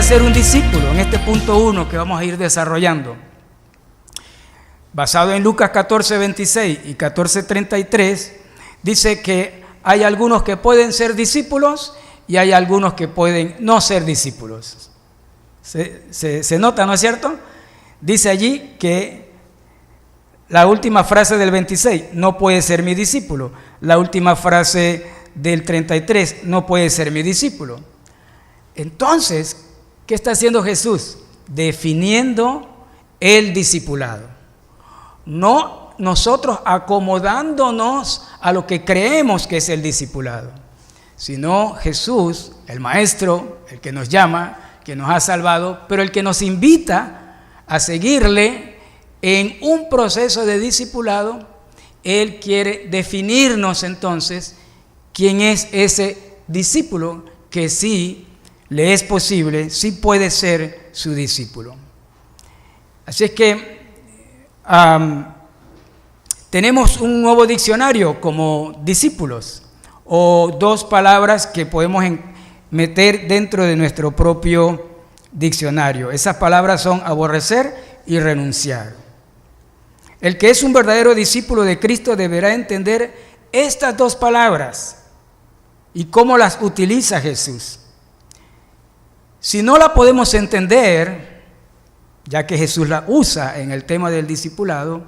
ser un discípulo? En este punto 1 que vamos a ir desarrollando, basado en Lucas 14:26 y 14:33, dice que hay algunos que pueden ser discípulos y hay algunos que pueden no ser discípulos. Se nota, ¿no es cierto? Dice allí que la última frase del 26, no puede ser mi discípulo. La última frase del 33, no puede ser mi discípulo. Entonces, ¿qué está haciendo Jesús? Definiendo el discipulado. No nosotros acomodándonos a lo que creemos que es el discipulado, sino Jesús, el Maestro, el que nos llama, que nos ha salvado, pero el que nos invita a seguirle en un proceso de discipulado. Él quiere definirnos entonces quién es ese discípulo que sí le es posible, sí puede ser su discípulo. Así es que tenemos un nuevo diccionario como discípulos, o dos palabras que podemos meter dentro de nuestro propio diccionario. Esas palabras son aborrecer y renunciar. El que es un verdadero discípulo de Cristo deberá entender estas dos palabras y cómo las utiliza Jesús. Si no la podemos entender, ya que Jesús la usa en el tema del discipulado,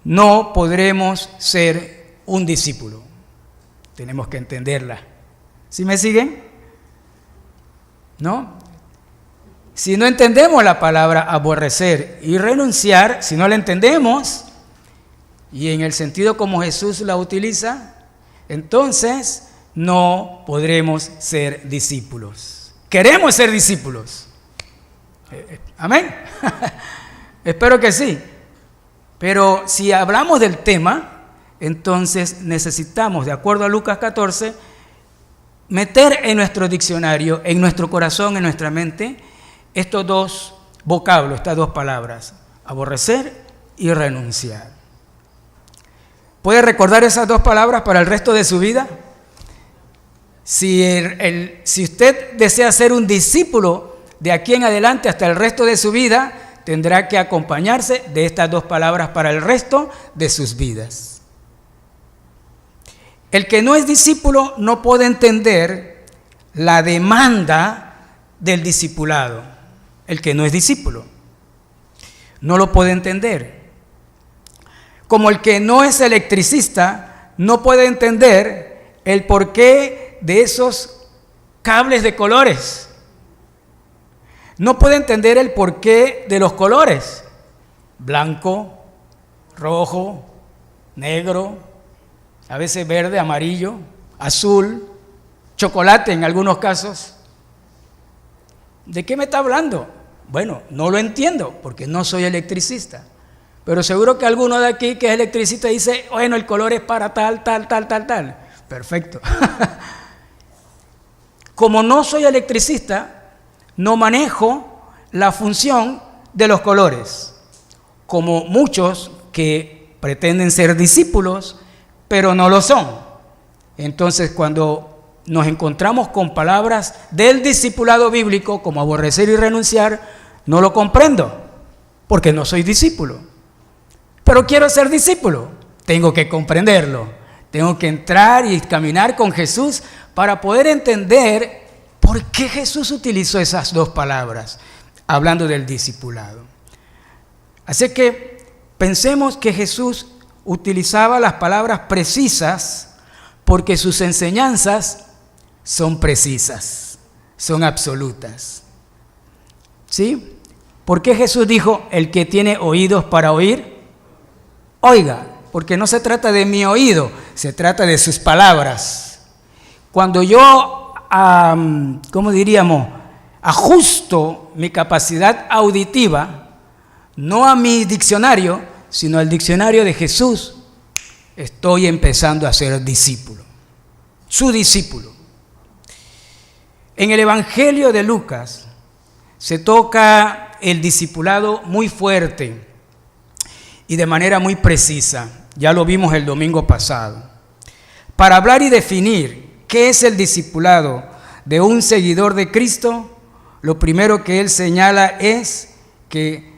no podremos ser un discípulo. Tenemos que entenderla. ¿Sí me siguen? ¿No? Si no entendemos la palabra aborrecer y renunciar, si no la entendemos, y en el sentido como Jesús la utiliza, entonces no podremos ser discípulos. Queremos ser discípulos. Amén. Espero que sí. Pero si hablamos del tema, entonces necesitamos, de acuerdo a Lucas 14, meter en nuestro diccionario, en nuestro corazón, en nuestra mente, estos dos vocablos, estas dos palabras, aborrecer y renunciar. ¿Puede recordar esas dos palabras para el resto de su vida? Si usted desea ser un discípulo de aquí en adelante hasta el resto de su vida, tendrá que acompañarse de estas dos palabras para el resto de sus vidas. El que no es discípulo no puede entender la demanda del discipulado. El que no es discípulo no lo puede entender. Como el que no es electricista no puede entender el porqué de esos cables de colores. No puede entender el porqué de los colores: blanco, rojo, negro, a veces verde, amarillo, azul, chocolate en algunos casos. ¿De qué me está hablando? Bueno, no lo entiendo porque no soy electricista. Pero seguro que alguno de aquí que es electricista dice, bueno, el color es para tal. Perfecto. Como no soy electricista, no manejo la función de los colores, como muchos que pretenden ser discípulos, pero no lo son. Entonces, cuando nos encontramos con palabras del discipulado bíblico, como aborrecer y renunciar, no lo comprendo, porque no soy discípulo. Pero quiero ser discípulo, tengo que comprenderlo, tengo que entrar y caminar con Jesús para poder entender por qué Jesús utilizó esas dos palabras, hablando del discipulado. Así que pensemos que Jesús utilizaba las palabras precisas porque sus enseñanzas son precisas, son absolutas. ¿Sí? ¿Por qué Jesús dijo, el que tiene oídos para oír, oiga? Porque no se trata de mi oído, se trata de sus palabras. Cuando yo, ajusto mi capacidad auditiva, no a mi diccionario, sino al diccionario de Jesús, estoy empezando a ser discípulo, su discípulo. En el Evangelio de Lucas se toca el discipulado muy fuerte y de manera muy precisa. Ya lo vimos el domingo pasado. Para hablar y definir qué es el discipulado de un seguidor de Cristo, lo primero que él señala es que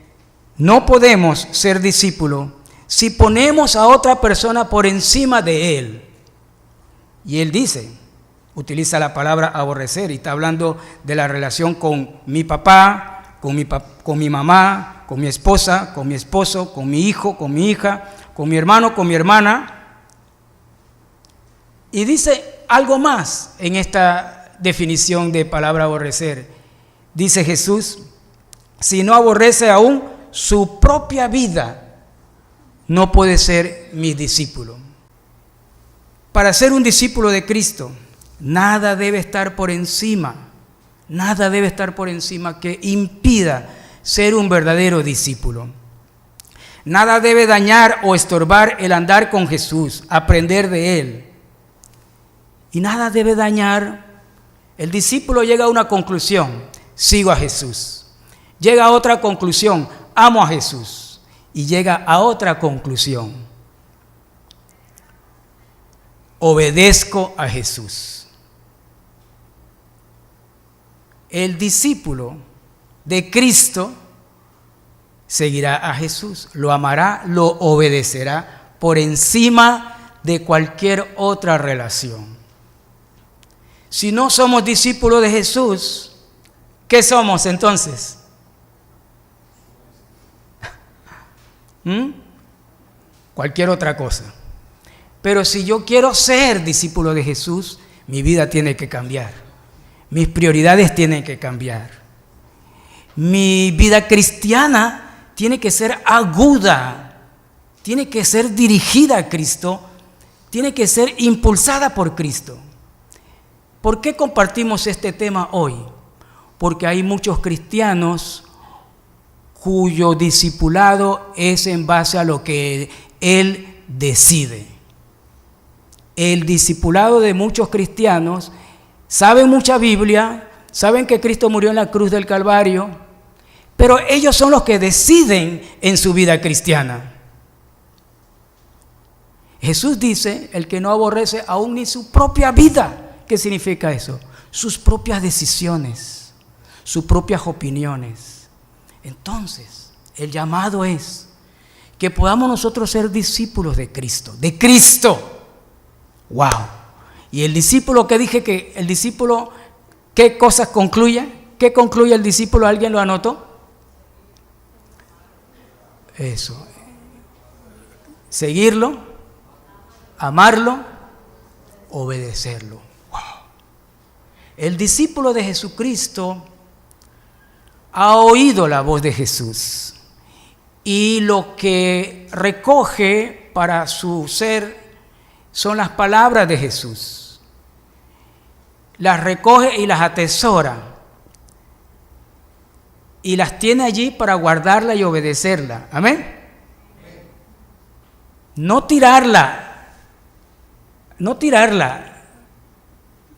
no podemos ser discípulos si ponemos a otra persona por encima de él. Y él dice, utiliza la palabra aborrecer y está hablando de la relación con mi papá, con mi mamá, con mi esposa, con mi esposo, con mi hijo, con mi hija, con mi hermano, con mi hermana. Y dice algo más en esta definición de palabra aborrecer. Dice Jesús, si no aborrece aún su propia vida, no puede ser mi discípulo. Para ser un discípulo de Cristo, nada debe estar por encima que impida ser un verdadero discípulo. Nada debe dañar o estorbar el andar con Jesús, aprender de Él. Y nada debe dañar. El discípulo llega a una conclusión, sigo a Jesús. Llega a otra conclusión, amo a Jesús. Y llega a otra conclusión, obedezco a Jesús. El discípulo de Cristo seguirá a Jesús, lo amará, lo obedecerá por encima de cualquier otra relación. Si no somos discípulos de Jesús, ¿qué somos entonces? Cualquier otra cosa. Pero si yo quiero ser discípulo de Jesús, mi vida tiene que cambiar. Mis prioridades tienen que cambiar. Mi vida cristiana tiene que ser aguda, tiene que ser dirigida a Cristo, tiene que ser impulsada por Cristo. ¿Por qué compartimos este tema hoy? Porque hay muchos cristianos cuyo discipulado es en base a lo que Él decide. El discipulado de muchos cristianos saben mucha Biblia, saben que Cristo murió en la cruz del Calvario, pero ellos son los que deciden en su vida cristiana. Jesús dice, el que no aborrece aún ni su propia vida. ¿Qué significa eso? Sus propias decisiones, sus propias opiniones. Entonces, el llamado es que podamos nosotros ser discípulos de Cristo, ¡de Cristo! ¡Wow! Y el discípulo que dije que el discípulo, ¿qué cosas concluye? ¿Qué concluye el discípulo? ¿Alguien lo anotó? Eso. Seguirlo, amarlo, obedecerlo. ¡Wow! El discípulo de Jesucristo ha oído la voz de Jesús y lo que recoge para su ser son las palabras de Jesús. Las recoge y las atesora y las tiene allí para guardarla y obedecerla. ¿Amén? No tirarla.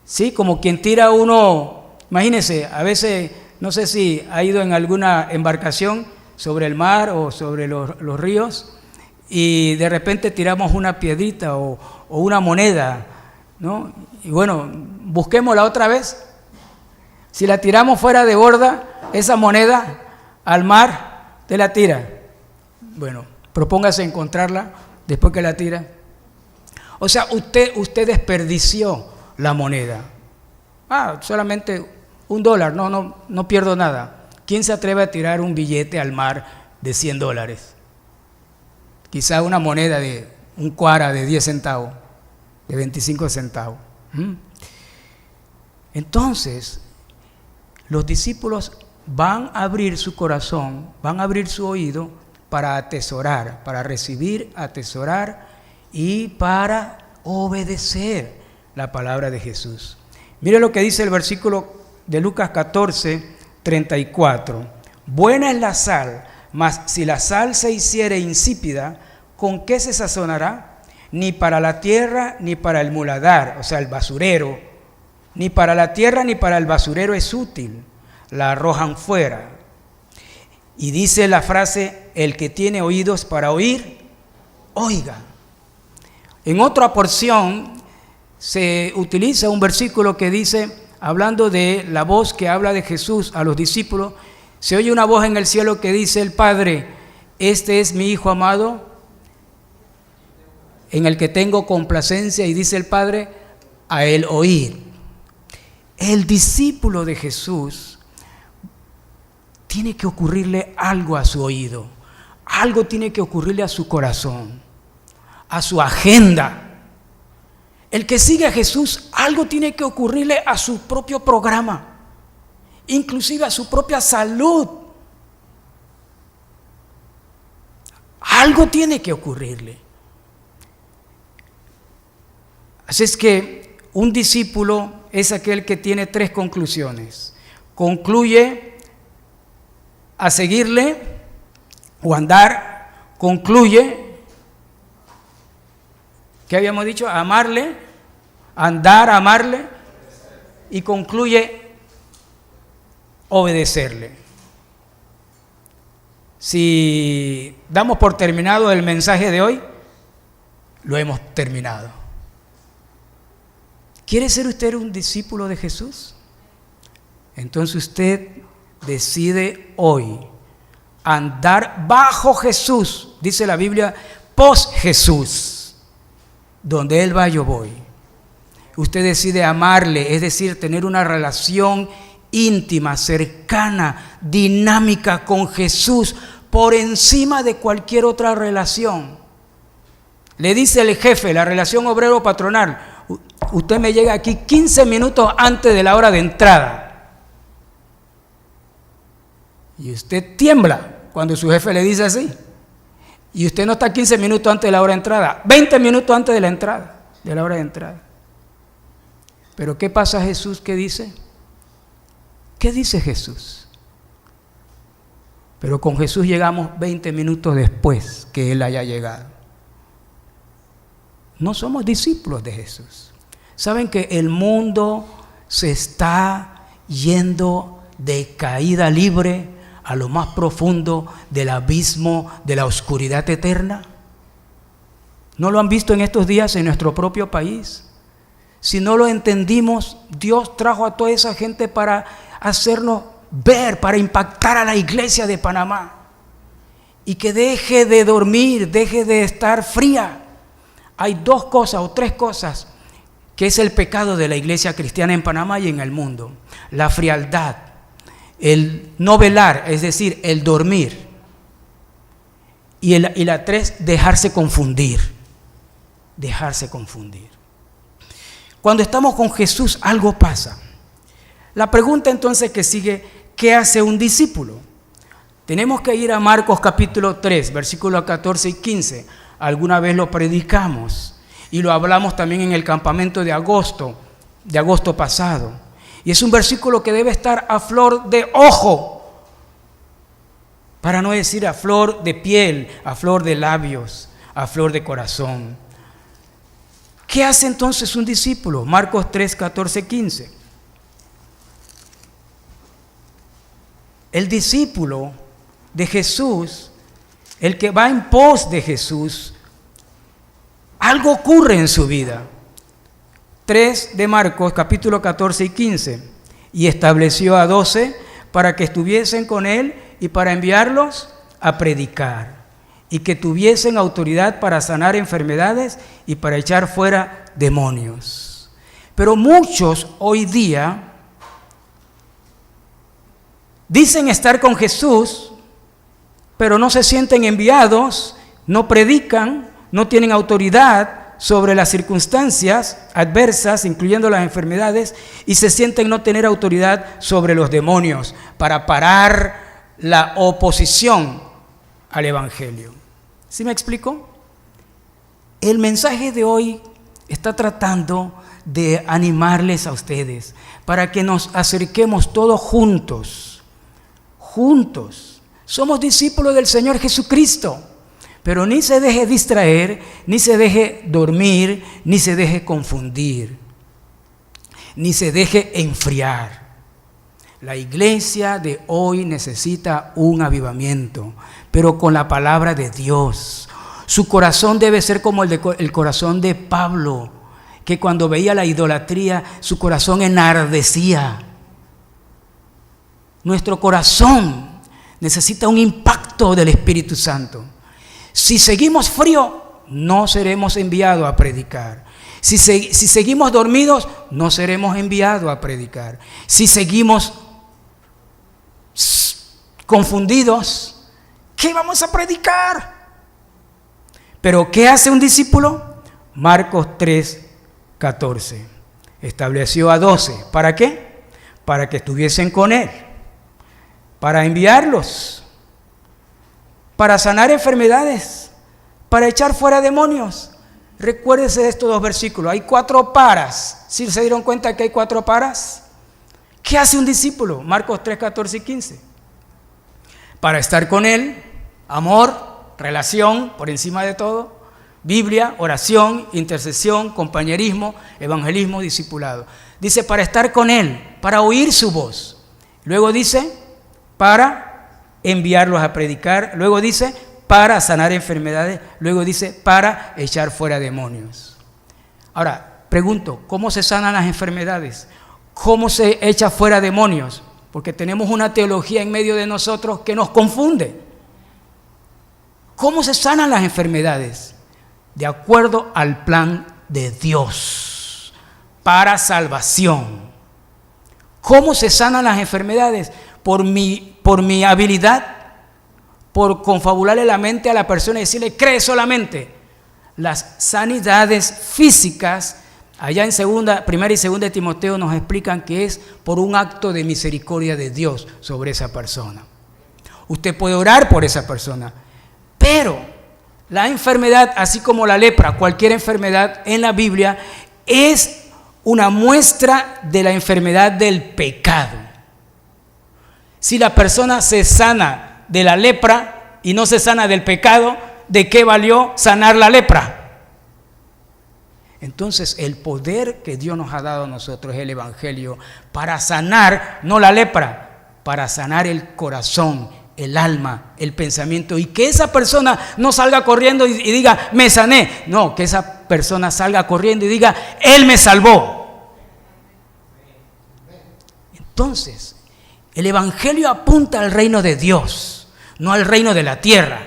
Sí, como quien tira uno, imagínense, a veces, no sé si ha ido en alguna embarcación sobre el mar o sobre los ríos y de repente tiramos una piedrita o una moneda, ¿no? Y bueno, busquémosla otra vez. Si la tiramos fuera de borda, esa moneda al mar, ¿te la tira? Bueno, propóngase encontrarla después que la tira. O sea, usted desperdició la moneda. Solamente $1, no pierdo nada. ¿Quién se atreve a tirar un billete al mar de $100? Quizá una moneda de un cuara de 10 centavos, de 25 centavos. Entonces, los discípulos van a abrir su corazón, van a abrir su oído para atesorar, para recibir, atesorar y para obedecer la palabra de Jesús. Mire lo que dice el versículo de Lucas 14:34. Buena es la sal, mas si la sal se hiciere insípida, ¿con qué se sazonará? Ni para la tierra, ni para el muladar, o sea, el basurero, ni para la tierra, ni para el basurero es útil. La arrojan fuera. Y dice la frase, el que tiene oídos para oír, oiga. En otra porción se utiliza un versículo que dice, hablando de la voz que habla de Jesús a los discípulos, se oye una voz en el cielo que dice el Padre: este es mi Hijo amado, en el que tengo complacencia, y dice el Padre: a él oíd. El discípulo de Jesús tiene que ocurrirle algo a su oído, algo tiene que ocurrirle a su corazón, a su agenda. El que sigue a Jesús, algo tiene que ocurrirle a su propio programa, inclusive a su propia salud. Algo tiene que ocurrirle. Así es que un discípulo es aquel que tiene 3 conclusiones. Concluye a seguirle o andar, concluye, ¿qué habíamos dicho? Amarle, andar, amarle, y concluye obedecerle. Si damos por terminado el mensaje de hoy, lo hemos terminado. ¿Quiere ser usted un discípulo de Jesús? Entonces usted decide hoy andar bajo Jesús. Dice la Biblia, post Jesús. Donde Él va, yo voy. Usted decide amarle, es decir, tener una relación íntima, cercana, dinámica con Jesús por encima de cualquier otra relación. Le dice el jefe, la relación obrero-patronal: usted me llega aquí 15 minutos antes de la hora de entrada. Y usted tiembla cuando su jefe le dice así. Y usted no está 15 minutos antes de la hora de entrada, 20 minutos antes de la entrada, de la hora de entrada. Pero ¿qué pasa Jesús? ¿Qué dice? ¿Qué dice Jesús? Pero con Jesús llegamos 20 minutos después que Él haya llegado. No somos discípulos de Jesús. ¿Saben que el mundo se está yendo de caída libre a lo más profundo del abismo de la oscuridad eterna? ¿No lo han visto en estos días en nuestro propio país? Si no lo entendimos, Dios trajo a toda esa gente para hacernos ver, para impactar a la iglesia de Panamá. Y que deje de dormir, deje de estar fría. Hay 2 cosas o 3 cosas que es el pecado de la iglesia cristiana en Panamá y en el mundo: la frialdad, el no velar, es decir, el dormir, y la 3, dejarse confundir. Dejarse confundir. Cuando estamos con Jesús, algo pasa. La pregunta entonces que sigue: ¿qué hace un discípulo? Tenemos que ir a Marcos capítulo 3, versículos 14 y 15. Alguna vez lo predicamos y lo hablamos también en el campamento de agosto pasado. Y es un versículo que debe estar a flor de ojo, para no decir a flor de piel, a flor de labios, a flor de corazón. ¿Qué hace entonces un discípulo? Marcos 3, 14, 15. El discípulo de Jesús, el que va en pos de Jesús, algo ocurre en su vida. 3 de Marcos, capítulo 14 y 15. Y estableció a 12 para que estuviesen con él y para enviarlos a predicar, y que tuviesen autoridad para sanar enfermedades y para echar fuera demonios. Pero muchos hoy día dicen estar con Jesús, pero no se sienten enviados, no predican, no tienen autoridad sobre las circunstancias adversas, incluyendo las enfermedades, y se sienten no tener autoridad sobre los demonios para parar la oposición al Evangelio. ¿Sí me explico? El mensaje de hoy está tratando de animarles a ustedes para que nos acerquemos todos juntos. Somos discípulos del Señor Jesucristo, pero ni se deje distraer, ni se deje dormir, ni se deje confundir, ni se deje enfriar. La iglesia de hoy necesita un avivamiento, pero con la palabra de Dios. Su corazón debe ser como el corazón de Pablo, que cuando veía la idolatría, su corazón enardecía. Nuestro corazón necesita un impacto del Espíritu Santo. Si seguimos frío, no seremos enviados a predicar. Si seguimos dormidos, no seremos enviados a predicar. Si seguimos confundidos, ¿qué vamos a predicar? Pero ¿qué hace un discípulo? Marcos 3:14. Estableció a 12. ¿Para qué? Para que estuviesen con él. Para enviarlos. Para sanar enfermedades. Para echar fuera demonios. Recuérdese de estos dos versículos. Hay 4 paras. ¿Sí se dieron cuenta que hay 4 paras? ¿Qué hace un discípulo? Marcos 3, 14 y 15. Para estar con él, amor, relación por encima de todo, Biblia, oración, intercesión, compañerismo, evangelismo, discipulado. Dice para estar con él, para oír su voz. Luego dice para enviarlos a predicar. Luego dice para sanar enfermedades. Luego dice para echar fuera demonios. Ahora, pregunto, ¿cómo se sanan las enfermedades? ¿Cómo se echa fuera demonios? Porque tenemos una teología en medio de nosotros que nos confunde. ¿Cómo se sanan las enfermedades? De acuerdo al plan de Dios para salvación. ¿Cómo se sanan las enfermedades? Por mi habilidad, por confabularle la mente a la persona y decirle, cree solamente. Las sanidades físicas, allá en 1 y 2 de Timoteo nos explican que es por un acto de misericordia de Dios sobre esa persona. Usted puede orar por esa persona, pero la enfermedad, así como la lepra, cualquier enfermedad en la Biblia, es una muestra de la enfermedad del pecado. Si la persona se sana de la lepra y no se sana del pecado, ¿de qué valió sanar la lepra? Entonces, el poder que Dios nos ha dado a nosotros es el Evangelio para sanar, no la lepra, para sanar el corazón, el alma, el pensamiento, y que esa persona no salga corriendo y diga, me sané. No, que esa persona salga corriendo y diga, Él me salvó. Entonces, el Evangelio apunta al reino de Dios, no al reino de la tierra.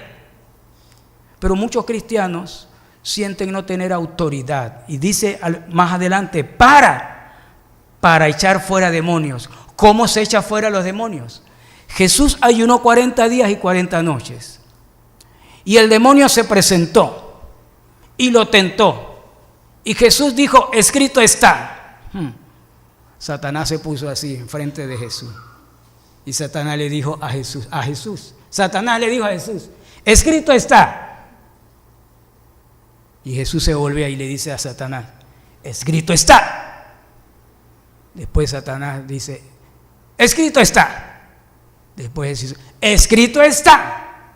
Pero muchos cristianos sienten no tener autoridad. Y dice más adelante, para echar fuera demonios. ¿Cómo se echa fuera los demonios? Jesús ayunó 40 días y 40 noches. Y el demonio se presentó y lo tentó. Y Jesús dijo, escrito está. Satanás se puso así enfrente de Jesús. Y Satanás le dijo a Jesús. Satanás le dijo a Jesús, escrito está. Y Jesús se volvió y le dice a Satanás, escrito está. Después Satanás dice, escrito está. Después dice, escrito está.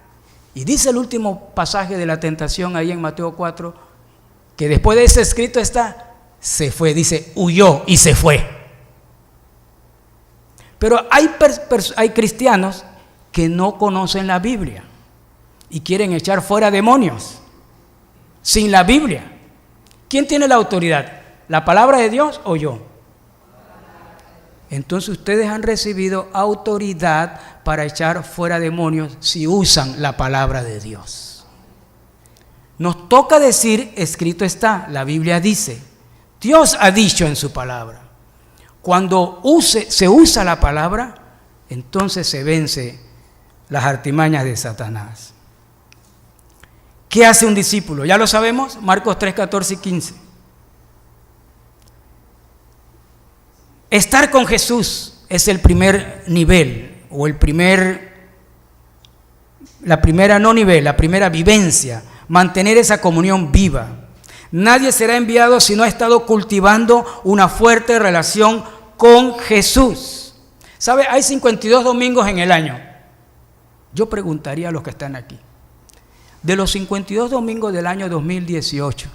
Y dice el último pasaje de la tentación ahí en Mateo 4, que después de ese escrito está, se fue, dice, huyó y se fue. Pero hay cristianos que no conocen la Biblia y quieren echar fuera demonios sin la Biblia. ¿Quién tiene la autoridad? ¿La palabra de Dios o yo? Entonces ustedes han recibido autoridad para echar fuera demonios si usan la palabra de Dios. Nos toca decir, escrito está, la Biblia dice, Dios ha dicho en su palabra. Cuando se usa la palabra, entonces se vence las artimañas de Satanás. ¿Qué hace un discípulo? Ya lo sabemos, Marcos 3, 14 y 15. Estar con Jesús es el primer nivel, o la primera vivencia, mantener esa comunión viva. Nadie será enviado si no ha estado cultivando una fuerte relación con Jesús. ¿Sabe? Hay 52 domingos en el año. Yo preguntaría a los que están aquí, de los 52 domingos del año 2018,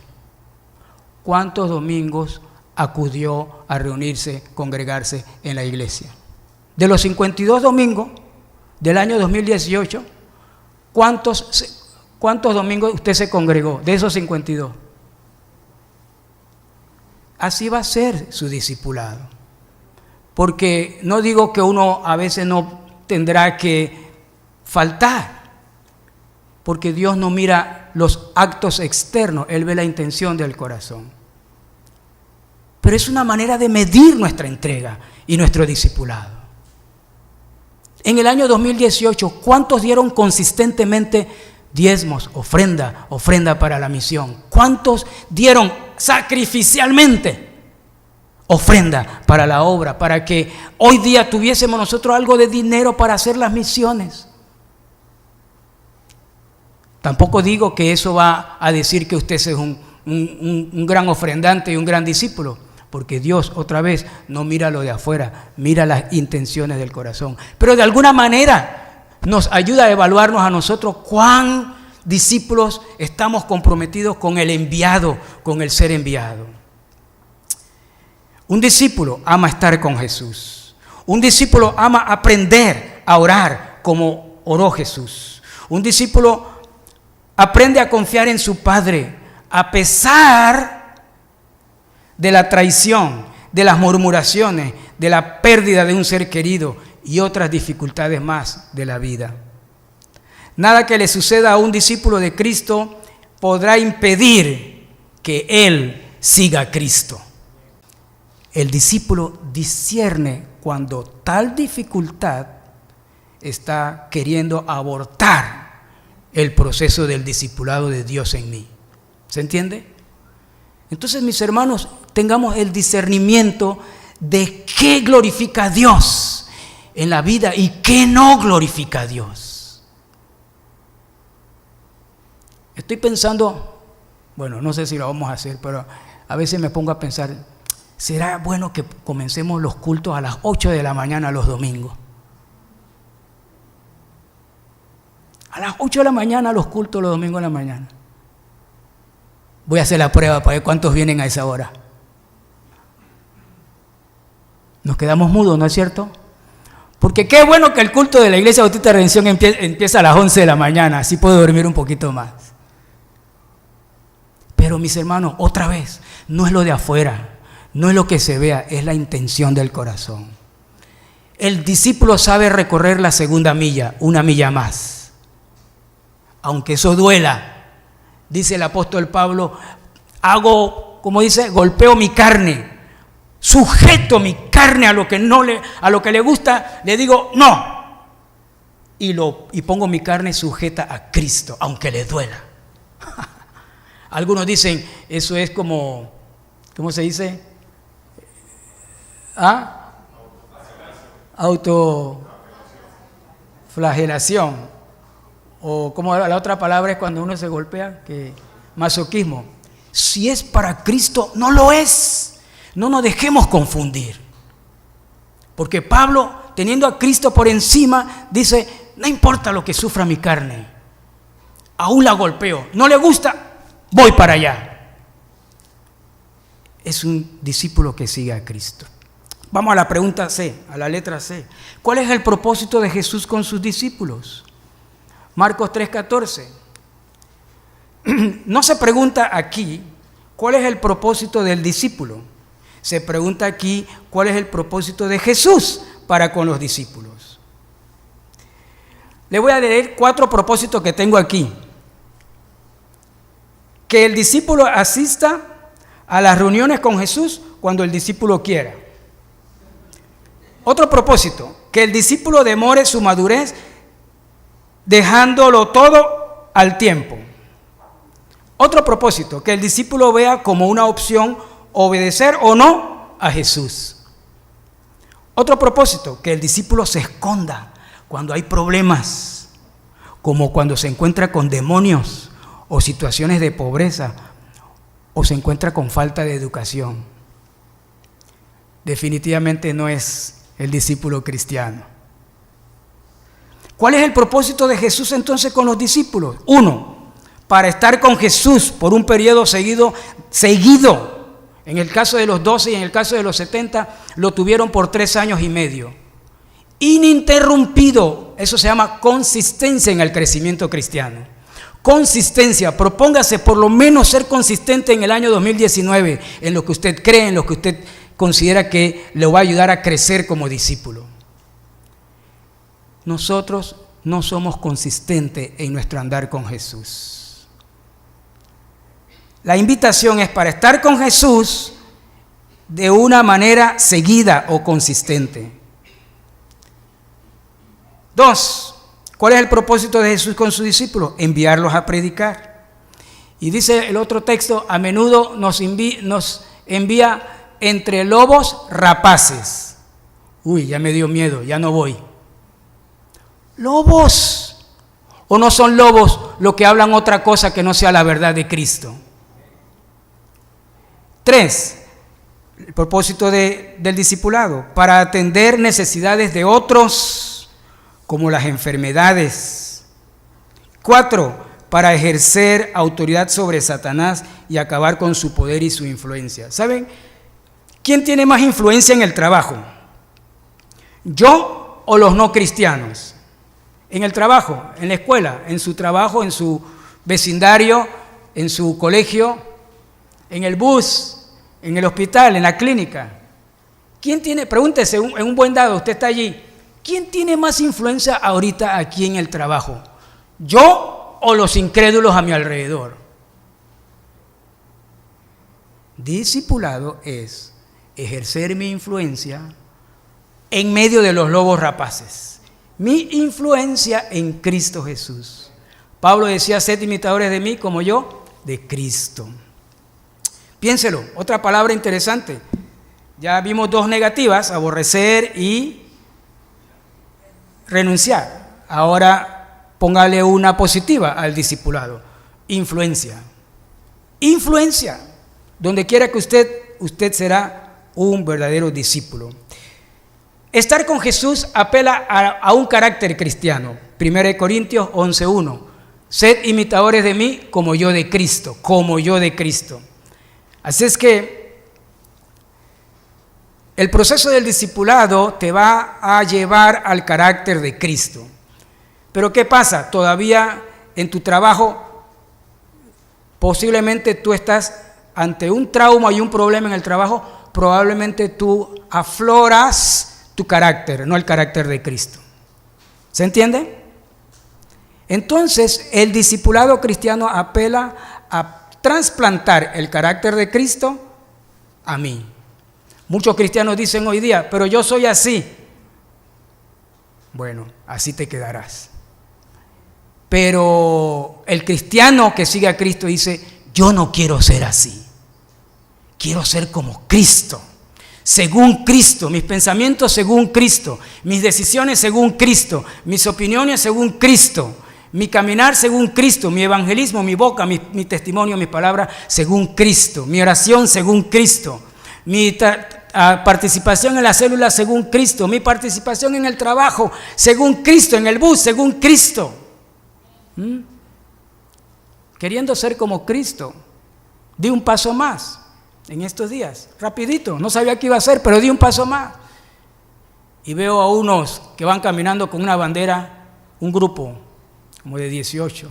¿cuántos domingos acudió a reunirse, congregarse en la iglesia? De los 52 domingos del año 2018, ¿cuántos domingos usted se congregó de esos 52? así va a ser su discipulado. Porque no digo que uno a veces no tendrá que faltar, porque Dios no mira los actos externos, Él ve la intención del corazón. Pero es una manera de medir nuestra entrega y nuestro discipulado. En el año 2018, ¿cuántos dieron consistentemente diezmos, ofrenda para la misión? ¿Cuántos dieron sacrificialmente ofrenda para la obra, para que hoy día tuviésemos nosotros algo de dinero para hacer las misiones? Tampoco digo que eso va a decir que usted es un gran ofrendante y un gran discípulo, porque Dios, otra vez, no mira lo de afuera, mira las intenciones del corazón. Pero de alguna manera nos ayuda a evaluarnos a nosotros cuán discípulos estamos comprometidos con el enviado, con el ser enviado. Un discípulo ama estar con Jesús. Un discípulo ama aprender a orar como oró Jesús. Un discípulo aprende a confiar en su Padre a pesar de la traición, de las murmuraciones, de la pérdida de un ser querido y otras dificultades más de la vida. Nada que le suceda a un discípulo de Cristo podrá impedir que él siga a Cristo. El discípulo discierne cuando tal dificultad está queriendo abortar el proceso del discipulado de Dios en mí. ¿Se entiende? Entonces, mis hermanos, tengamos el discernimiento de qué glorifica a Dios en la vida y qué no glorifica a Dios. Estoy pensando, bueno, no sé si lo vamos a hacer, pero a veces me pongo a pensar, ¿será bueno que comencemos los cultos a las 8 de la mañana los domingos? A las 8 de la mañana los cultos los domingos en la mañana. Voy a hacer la prueba para ver cuántos vienen a esa hora. Nos quedamos mudos, ¿no es cierto? Porque qué bueno que el culto de la Iglesia Bautista de Redención empieza a las 11 de la mañana, así puedo dormir un poquito más. Pero mis hermanos, otra vez, no es lo de afuera, no es lo que se vea, es la intención del corazón. El discípulo sabe recorrer la segunda milla, una milla más. Aunque eso duela. Dice el apóstol Pablo, golpeo mi carne, sujeto mi carne a lo que le gusta, le digo no. Y pongo mi carne sujeta a Cristo, aunque le duela. Algunos dicen, eso es como, ¿cómo se dice? Autoflagelación. O como la otra palabra es cuando uno se golpea, que masoquismo. Si es para Cristo, no lo es. No nos dejemos confundir. Porque Pablo, teniendo a Cristo por encima, dice, no importa lo que sufra mi carne, aún la golpeo. No le gusta, voy para allá. Es un discípulo que sigue a Cristo. Vamos a la pregunta C, a la letra C. ¿Cuál es el propósito de Jesús con sus discípulos? Marcos 3:14. No se pregunta aquí cuál es el propósito del discípulo. Se pregunta aquí cuál es el propósito de Jesús para con los discípulos. Le voy a leer 4 propósitos que tengo aquí. Que el discípulo asista a las reuniones con Jesús cuando el discípulo quiera. Otro propósito, que el discípulo demore su madurez dejándolo todo al tiempo. Otro propósito, que el discípulo vea como una opción obedecer o no a Jesús. Otro propósito, que el discípulo se esconda cuando hay problemas, como cuando se encuentra con demonios o situaciones de pobreza o se encuentra con falta de educación. Definitivamente no es el discípulo cristiano. ¿Cuál es el propósito de Jesús entonces con los discípulos? 1, para estar con Jesús por un periodo seguido. En el caso de los 12 y en el caso de los 70, lo tuvieron por 3 años y medio. Ininterrumpido, eso se llama consistencia en el crecimiento cristiano. consistencia. Propóngase por lo menos ser consistente en el año 2019, en lo que usted cree, en lo que usted considera que le va a ayudar a crecer como discípulo. Nosotros no somos consistentes en nuestro andar con Jesús. La invitación es para estar con Jesús de una manera seguida o consistente. 2. ¿Cuál es el propósito de Jesús con sus discípulos? Enviarlos a predicar. Y dice el otro texto, a menudo nos envía entre lobos rapaces. Uy, ya me dio miedo, ya no voy. ¿Lobos? ¿O no son lobos los que hablan otra cosa que no sea la verdad de Cristo? 3. El propósito del discipulado, para atender necesidades de otros, como las enfermedades. 4. Para ejercer autoridad sobre Satanás y acabar con su poder y su influencia. ¿Saben? ¿Quién tiene más influencia en el trabajo? ¿Yo o los no cristianos? En el trabajo, en la escuela, en su trabajo, en su vecindario, en su colegio, en el bus, en el hospital, en la clínica. ¿Quién tiene, pregúntese, en un buen dado, usted está allí, ¿quién tiene más influencia ahorita aquí en el trabajo? ¿Yo o los incrédulos a mi alrededor? Discipulado es ejercer mi influencia en medio de los lobos rapaces. Mi influencia en Cristo Jesús. Pablo decía, sed imitadores de mí como yo de Cristo. Piénselo, otra palabra interesante. Ya vimos 2 negativas, aborrecer y renunciar. Ahora póngale una positiva al discipulado. Influencia. Influencia. Donde quiera que usted será un verdadero discípulo. Estar con Jesús apela a un carácter cristiano. 1 Corintios 11:1. Sed imitadores de mí como yo de Cristo, como yo de Cristo. Así es que el proceso del discipulado te va a llevar al carácter de Cristo. Pero ¿qué pasa? Todavía en tu trabajo, posiblemente tú estás ante un trauma y un problema en el trabajo, probablemente tú afloras tu carácter, no el carácter de Cristo. ¿Se entiende? Entonces, el discipulado cristiano apela a trasplantar el carácter de Cristo a mí. Muchos cristianos dicen hoy día, pero yo soy así. Bueno, así te quedarás. Pero el cristiano que sigue a Cristo dice, yo no quiero ser así. Quiero ser como Cristo. Según Cristo, mis pensamientos según Cristo, mis decisiones según Cristo, mis opiniones según Cristo, mi caminar según Cristo, mi evangelismo, mi boca, mi testimonio, mis palabras según Cristo, mi oración según Cristo, mi participación en la célula según Cristo, mi participación en el trabajo según Cristo, en el bus según Cristo. Queriendo ser como Cristo, di un paso más. En estos días, rapidito, no sabía qué iba a hacer, pero di un paso más. Y veo a unos que van caminando con una bandera, un grupo como de 18,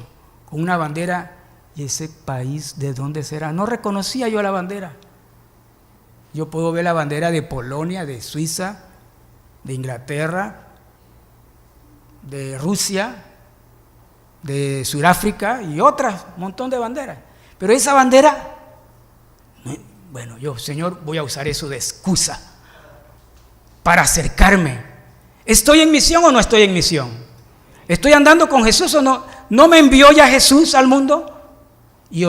con una bandera, y ese país, ¿de dónde será? No reconocía yo la bandera. Yo puedo ver la bandera de Polonia, de Suiza, de Inglaterra, de Rusia, de Sudáfrica y otras, un montón de banderas. Pero esa bandera... Bueno, yo, Señor, voy a usar eso de excusa para acercarme. ¿Estoy en misión o no estoy en misión? ¿Estoy andando con Jesús o no? ¿No me envió ya Jesús al mundo? Y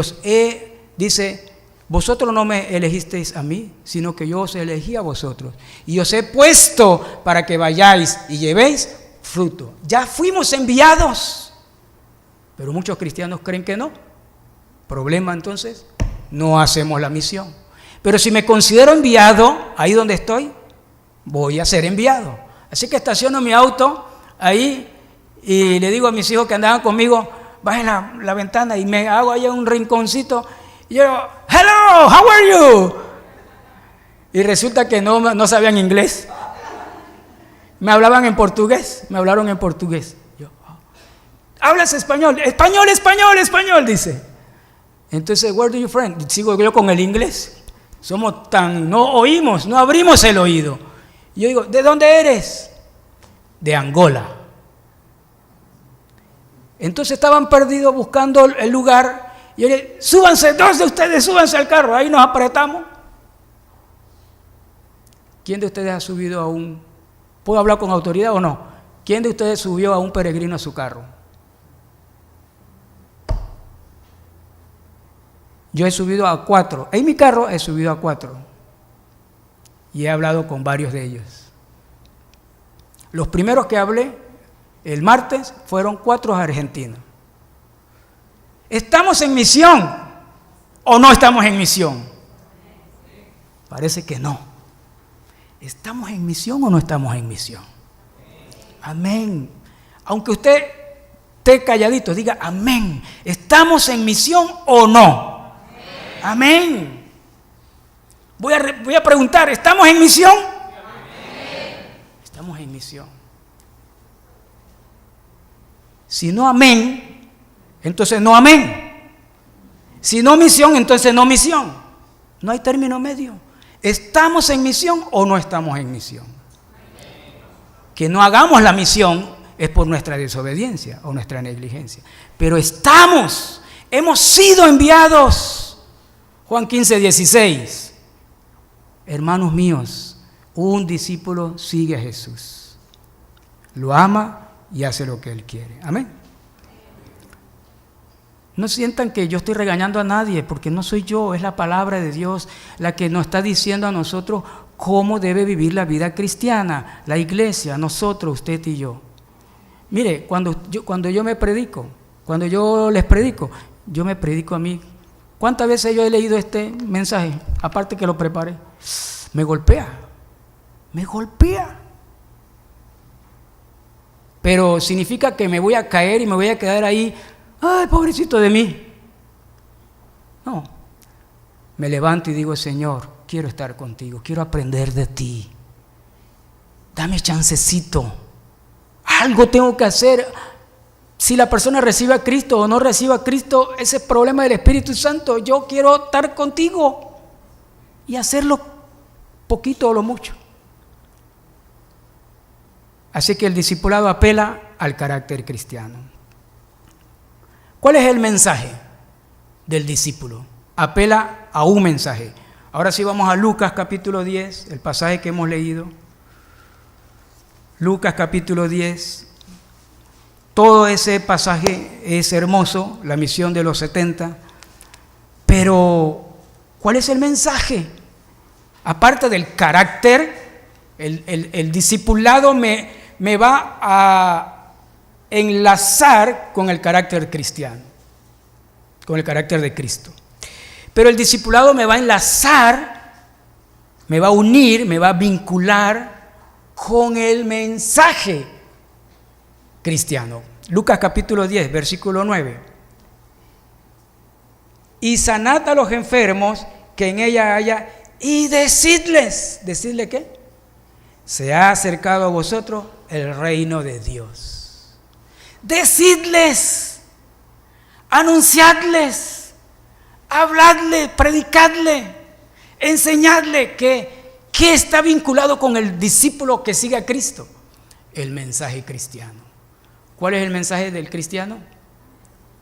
dice, vosotros no me elegisteis a mí, sino que yo os elegí a vosotros. Y os he puesto para que vayáis y llevéis fruto. Ya fuimos enviados. Pero muchos cristianos creen que no. Problema entonces, no hacemos la misión. Pero si me considero enviado, ahí donde estoy, voy a ser enviado. Así que estaciono mi auto ahí y le digo a mis hijos que andaban conmigo, bajen la ventana y me hago allá un rinconcito. Y yo, hello, how are you? Y resulta que no sabían inglés. Me hablaban en portugués, me hablaron en portugués. Yo, ¿Hablas español? Español, dice. Entonces, where do you friend? Sigo yo con el inglés. Somos tan, no oímos, no abrimos el oído. Yo digo, ¿de dónde eres? De Angola. Entonces estaban perdidos buscando el lugar. Y yo le dije, súbanse, 2 de ustedes, súbanse al carro. Ahí nos apretamos. ¿Quién de ustedes ha subido a un... ¿Puedo hablar con autoridad o no? ¿Quién de ustedes subió a un peregrino a su carro? Yo he subido a 4. En mi carro he subido a 4. Y he hablado con varios de ellos. Los primeros que hablé el martes fueron 4 argentinos. ¿Estamos en misión o no estamos en misión? Parece que no. ¿Estamos en misión o no estamos en misión? Amén. Aunque usted esté calladito, diga amén. ¿Estamos en misión o no? Amén. Voy a preguntar, ¿estamos en misión? Estamos en misión. Si no amén, entonces no amén. Si no misión, entonces no misión. No hay término medio. ¿Estamos en misión o no estamos en misión? Que no hagamos la misión es por nuestra desobediencia o nuestra negligencia. Pero hemos sido enviados. Juan 15:16. Hermanos míos, un discípulo sigue a Jesús. Lo ama y hace lo que Él quiere. Amén. No sientan que yo estoy regañando a nadie, porque no soy yo, es la palabra de Dios la que nos está diciendo a nosotros cómo debe vivir la vida cristiana, la iglesia, nosotros, usted y yo. Mire, cuando yo me predico, cuando yo les predico, yo me predico a mí. ¿Cuántas veces yo he leído este mensaje? Aparte que lo preparé. Me golpea. Pero significa que me voy a caer y me voy a quedar ahí. ¡Ay, pobrecito de mí! No. Me levanto y digo, Señor, quiero estar contigo, quiero aprender de ti. Dame chancecito. Algo tengo que hacer. Si la persona recibe a Cristo o no recibe a Cristo, ese es problema del Espíritu Santo. Yo quiero estar contigo y hacerlo poquito o lo mucho. Así que el discipulado apela al carácter cristiano. ¿Cuál es el mensaje del discípulo? Apela a un mensaje. Ahora sí vamos a Lucas capítulo 10, el pasaje que hemos leído. Lucas capítulo 10. Todo ese pasaje es hermoso, la misión de los 70. Pero, ¿cuál es el mensaje? Aparte del carácter, el discipulado me va a enlazar con el carácter cristiano, con el carácter de Cristo. Pero el discipulado me va a enlazar, me va a unir, me va a vincular con el mensaje cristiano. Lucas capítulo 10, versículo 9. Y sanad a los enfermos que en ella haya, y decidles, ¿decidle qué? Se ha acercado a vosotros el reino de Dios. Decidles, anunciadles, habladle, predicadle, enseñadle que está vinculado con el discípulo que sigue a Cristo. El mensaje cristiano. ¿Cuál es el mensaje del cristiano?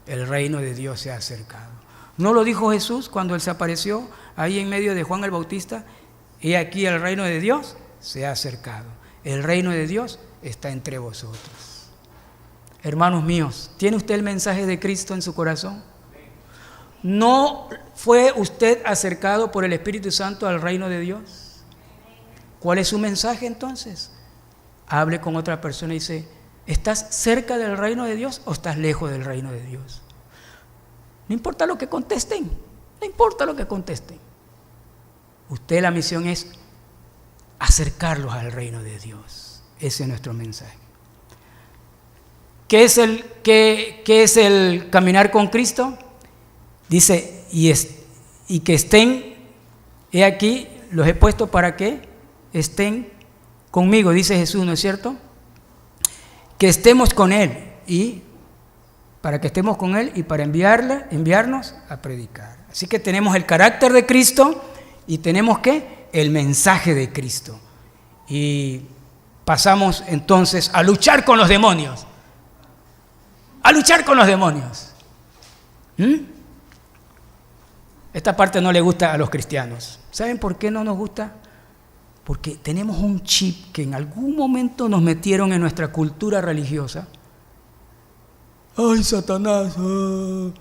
El reino de Dios se ha acercado. ¿No lo dijo Jesús cuando Él se apareció ahí en medio de Juan el Bautista? Y aquí el reino de Dios se ha acercado. El reino de Dios está entre vosotros. Hermanos míos, ¿tiene usted el mensaje de Cristo en su corazón? ¿No fue usted acercado por el Espíritu Santo al reino de Dios? ¿Cuál es su mensaje entonces? Hable con otra persona y dice, ¿estás cerca del reino de Dios o estás lejos del reino de Dios? No importa lo que contesten, no importa lo que contesten. Usted, la misión es acercarlos al reino de Dios. Ese es nuestro mensaje. ¿Qué es el caminar con Cristo? Dice, y que estén, he aquí, los he puesto para que estén conmigo, dice Jesús, ¿no es cierto? Que estemos con Él y para que estemos con Él y para enviarnos a predicar. Así que tenemos el carácter de Cristo y tenemos ¿qué? El mensaje de Cristo. Y pasamos entonces a luchar con los demonios. A luchar con los demonios. Esta parte no le gusta a los cristianos. ¿Saben por qué no nos gusta? Porque tenemos un chip que en algún momento nos metieron en nuestra cultura religiosa. ¡Ay, Satanás! No,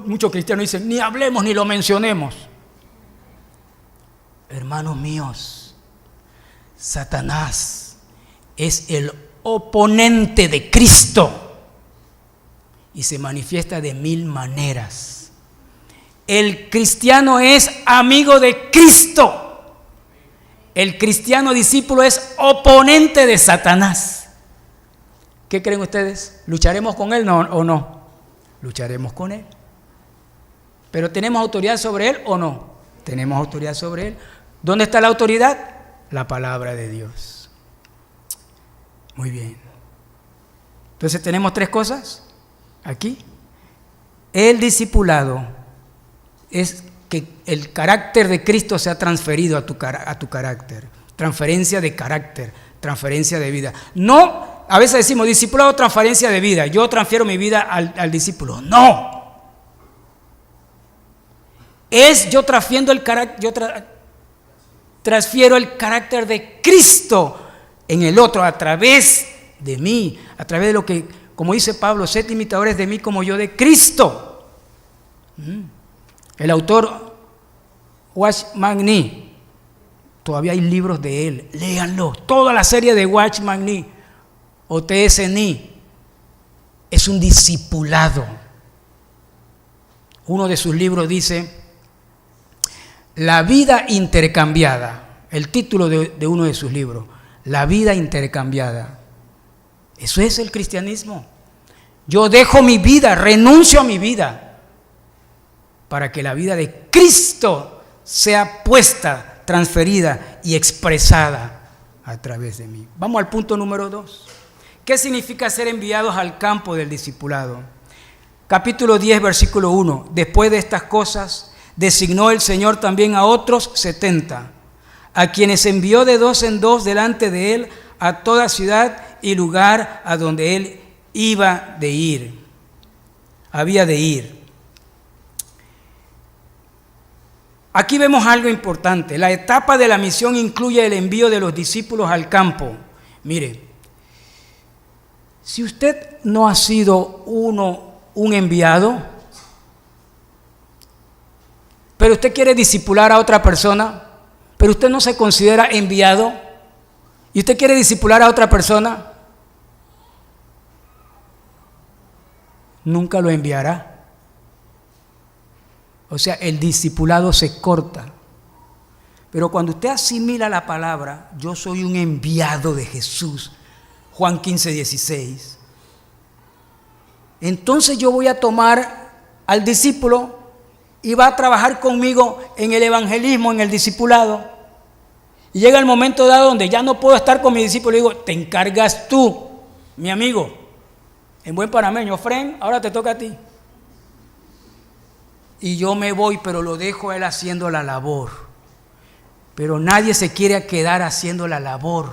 muchos cristianos dicen, ni hablemos ni lo mencionemos. Hermanos míos, Satanás es el oponente de Cristo y se manifiesta de 1000 maneras. El cristiano es amigo de Cristo. El cristiano discípulo es oponente de Satanás. ¿Qué creen ustedes? ¿Lucharemos con él o no? Lucharemos con él. ¿Pero tenemos autoridad sobre él o no? Tenemos autoridad sobre él. ¿Dónde está la autoridad? La palabra de Dios. Muy bien. Entonces tenemos 3 cosas aquí. El discipulado es que el carácter de Cristo sea transferido a tu carácter. Transferencia de carácter, transferencia de vida. No, a veces decimos discipulado, transferencia de vida. Yo transfiero mi vida al discípulo. No. Yo transfiero el carácter de Cristo en el otro a través de mí, a través de lo que, como dice Pablo, sed imitadores de mí como yo de Cristo. El autor Watchman Nee, todavía hay libros de él, léanlo. Toda la serie de Watchman Nee o T.S. Nee es un discipulado. Uno de sus libros dice La vida intercambiada, el título de uno de sus libros, La vida intercambiada. Eso es el cristianismo. Yo dejo mi vida, renuncio a mi vida, para que la vida de Cristo sea puesta, transferida y expresada a través de mí. Vamos al punto número 2. ¿Qué significa ser enviados al campo del discipulado? Capítulo 10, versículo 1. Después de estas cosas, designó el Señor también a otros 70, a quienes envió de 2 en 2 delante de él a toda ciudad y lugar a donde él había de ir. Aquí vemos algo importante. La etapa de la misión incluye el envío de los discípulos al campo. Mire, si usted no ha sido un enviado, pero usted quiere discipular a otra persona, pero usted no se considera enviado, y usted quiere discipular a otra persona, nunca lo enviará. O sea, el discipulado se corta. Pero cuando usted asimila la palabra, yo soy un enviado de Jesús, Juan 15, 16, entonces yo voy a tomar al discípulo y va a trabajar conmigo en el evangelismo, en el discipulado. Y llega el momento dado donde ya no puedo estar con mi discípulo y digo, te encargas tú, mi amigo. En buen panameño, Fren, ahora te toca a ti. Y yo me voy, pero lo dejo a él haciendo la labor. Pero nadie se quiere quedar haciendo la labor.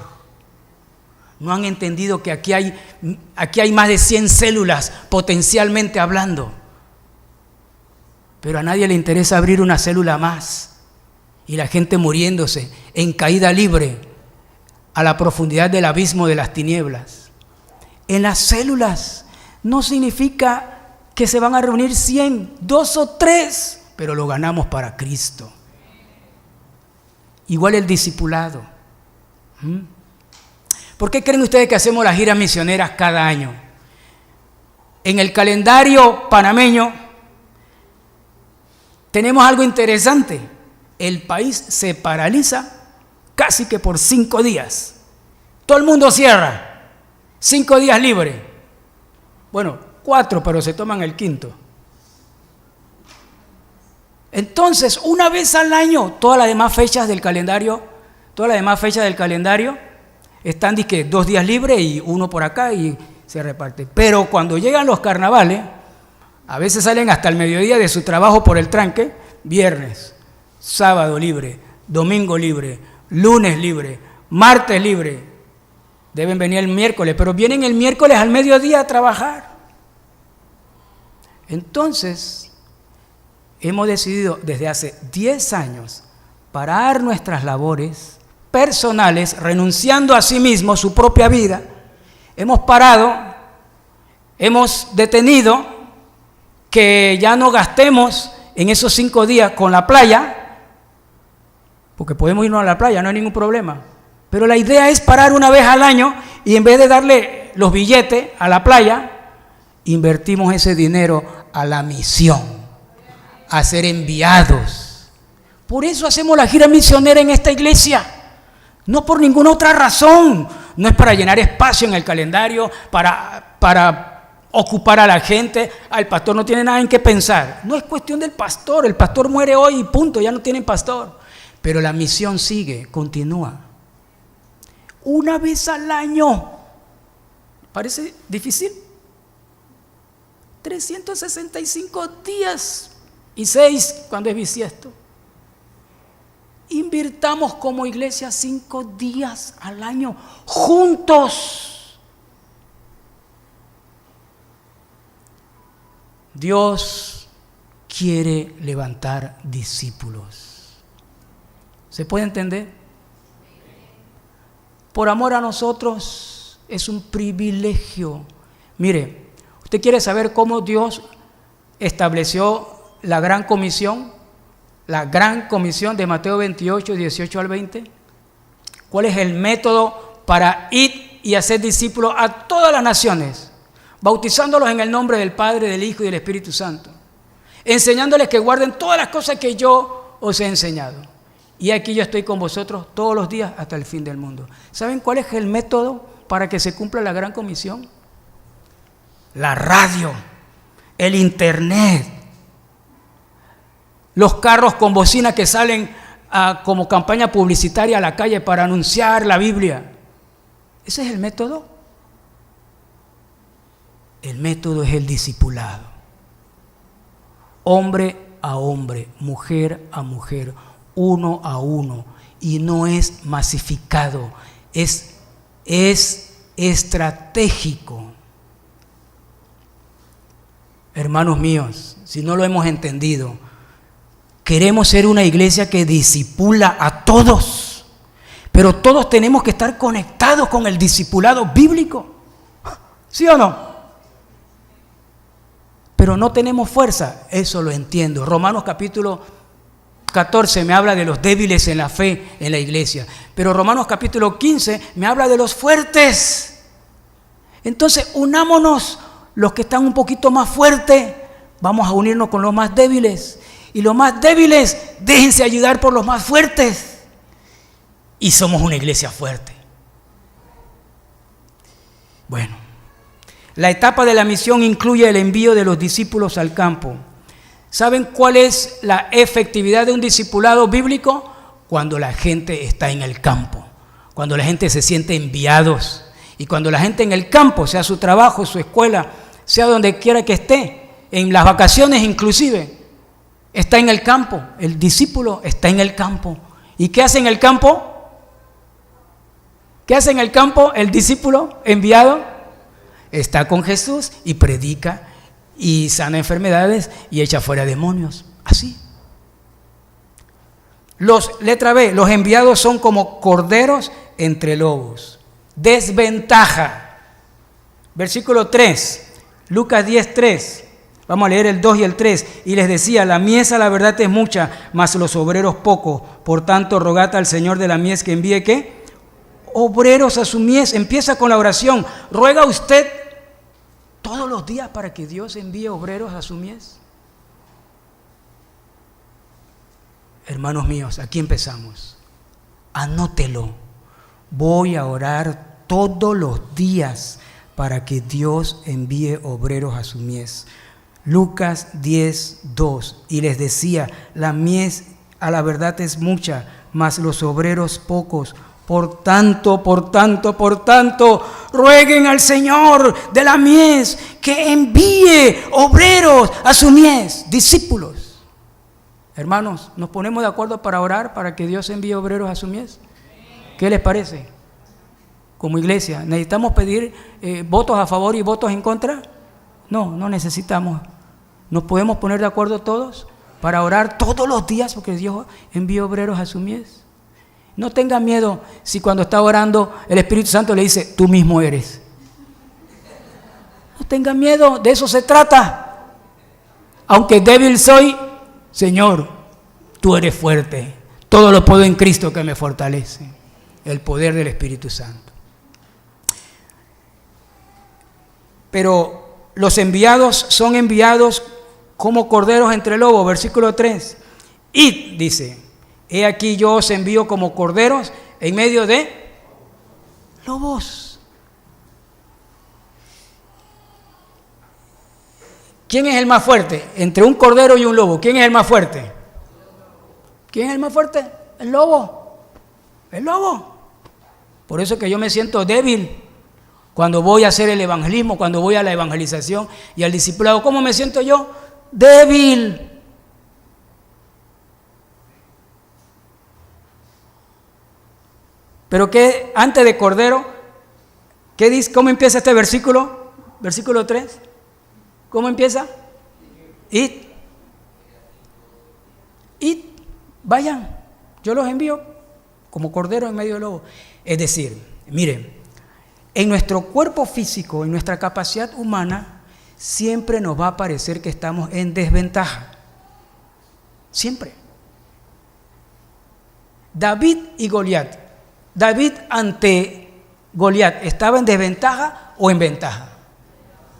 No han entendido que aquí hay más de 100 células potencialmente hablando. Pero a nadie le interesa abrir una célula más. Y la gente muriéndose en caída libre a la profundidad del abismo de las tinieblas. En las células no significa que se van a reunir 100, 2 o 3, pero lo ganamos para Cristo. Igual el discipulado. ¿Por qué creen ustedes que hacemos las giras misioneras cada año? En el calendario panameño tenemos algo interesante. El país se paraliza casi que por 5 días. Todo el mundo cierra. 5 días libre. Bueno, 4, pero se toman el 5º. Entonces, una vez al año, todas las demás fechas del calendario están, 2 días libres y 1 por acá, y se reparte. Pero cuando llegan los carnavales, a veces salen hasta el mediodía de su trabajo por el tranque, viernes, sábado libre, domingo libre, lunes libre, martes libre. Deben venir el miércoles, pero vienen el miércoles al mediodía a trabajar. Entonces, hemos decidido desde hace 10 años parar nuestras labores personales, renunciando a sí mismo, su propia vida. Hemos parado, hemos detenido que ya no gastemos en esos 5 días con la playa, porque podemos irnos a la playa, no hay ningún problema. Pero la idea es parar una vez al año y en vez de darle los billetes a la playa, invertimos ese dinero a la misión, a ser enviados. Por eso hacemos la gira misionera en esta iglesia, no por ninguna otra razón. No es para llenar espacio en el calendario, para ocupar a la gente. El pastor no tiene nada en qué pensar. No es cuestión del pastor, el pastor muere hoy y punto, ya no tienen pastor. Pero la misión sigue, continúa. Una vez al año. ¿Parece difícil? 365 días y 6 cuando es bisiesto. Invirtamos como iglesia 5 días al año juntos. Dios quiere levantar discípulos. ¿Se puede entender? Por amor a nosotros es un privilegio. Mire, ¿usted quiere saber cómo Dios estableció la gran comisión? La gran comisión de Mateo 28, 18 al 20. ¿Cuál es el método para ir y hacer discípulos a todas las naciones? Bautizándolos en el nombre del Padre, del Hijo y del Espíritu Santo. Enseñándoles que guarden todas las cosas que yo os he enseñado. Y aquí yo estoy con vosotros todos los días hasta el fin del mundo. ¿Saben cuál es el método para que se cumpla la gran comisión? La radio, el internet, los carros con bocina que salen como campaña publicitaria a la calle para anunciar la Biblia. ¿Ese es el método? El método es el discipulado. Hombre a hombre, mujer a mujer, uno a uno, y no es masificado, es estratégico. Hermanos míos, si no lo hemos entendido, queremos ser una iglesia que discipula a todos, pero todos tenemos que estar conectados con el discipulado bíblico, ¿sí o no? Pero no tenemos fuerza, eso lo entiendo. Romanos capítulo 14 me habla de los débiles en la fe en la iglesia, pero Romanos capítulo 15 me habla de los fuertes. Entonces unámonos, los que están un poquito más fuertes, vamos a unirnos con los más débiles, y los más débiles déjense ayudar por los más fuertes, y somos una iglesia fuerte. Bueno, la etapa de la misión incluye el envío de los discípulos al campo. ¿Saben cuál es la efectividad de un discipulado bíblico? Cuando la gente está en el campo, cuando la gente se siente enviados, y cuando la gente en el campo, sea su trabajo, su escuela, sea donde quiera que esté, en las vacaciones inclusive, está en el campo. El discípulo está en el campo. ¿Y qué hace en el campo? ¿Qué hace en el campo el discípulo enviado? Está con Jesús y predica y sana enfermedades y echa fuera demonios. Así. Letra B, los enviados son como corderos entre lobos. Desventaja. Versículo 3, Lucas 10:3. Vamos a leer el 2 y el 3. Y les decía, la mies a la verdad es mucha, mas los obreros pocos. Por tanto, rogad al Señor de la mies que envíe, ¿qué? Obreros a su mies. Empieza con la oración. ¿Ruega usted todos los días para que Dios envíe obreros a su mies? Hermanos míos, aquí empezamos. Anótelo. Voy a orar todos los días para que Dios envíe obreros a su mies. Lucas 10:2. Y les decía, la mies a la verdad es mucha, mas los obreros pocos. Por tanto, rueguen al Señor de la mies que envíe obreros a su mies, discípulos. Hermanos, ¿nos ponemos de acuerdo para orar para que Dios envíe obreros a su mies? ¿Qué les parece? Como iglesia, ¿necesitamos pedir votos a favor y votos en contra? No necesitamos. ¿Nos podemos poner de acuerdo todos para orar todos los días porque Dios envíe obreros a su mies? No tenga miedo si cuando está orando el Espíritu Santo le dice, tú mismo eres. No tenga miedo, de eso se trata. Aunque débil soy, Señor, tú eres fuerte. Todo lo puedo en Cristo que me fortalece. El poder del Espíritu Santo. Pero los enviados son enviados como corderos entre lobos, versículo 3. Id, dice. He aquí yo os envío como corderos en medio de lobos. ¿Quién es el más fuerte? Entre un cordero y un lobo. ¿Quién es el más fuerte? ¿Quién es el más fuerte? El lobo. El lobo. Por eso que yo me siento débil cuando voy a hacer el evangelismo, cuando voy a la evangelización y al discipulado. ¿Cómo me siento yo? Débil. Pero que antes de cordero, ¿qué dice? ¿Cómo empieza este versículo? Versículo 3. ¿Cómo empieza? Id. Vayan, yo los envío como cordero en medio del lobo. Es decir, miren, en nuestro cuerpo físico, en nuestra capacidad humana, siempre nos va a parecer que estamos en desventaja. Siempre. David y Goliat. David ante Goliat, ¿estaba en desventaja o en ventaja?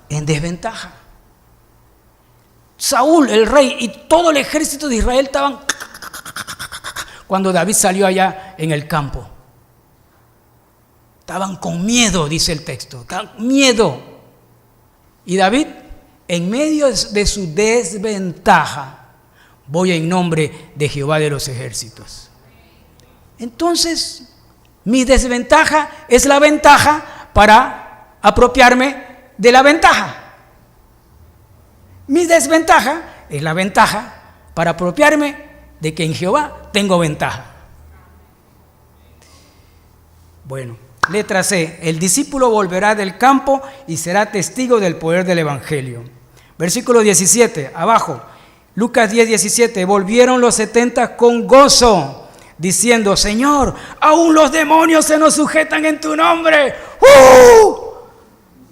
En desventaja. Saúl, el rey, y todo el ejército de Israel estaban cuando David salió allá en el campo. Estaban con miedo, dice el texto, miedo. Y David, en medio de su desventaja, voy en nombre de Jehová de los ejércitos. Entonces, mi desventaja es la ventaja para apropiarme de la ventaja. Mi desventaja es la ventaja para apropiarme de que en Jehová tengo ventaja. Bueno, letra C. El discípulo volverá del campo y será testigo del poder del evangelio. Versículo 17, abajo. Lucas 10:17. Volvieron los 70 con gozo, diciendo, Señor, aún los demonios se nos sujetan en tu nombre.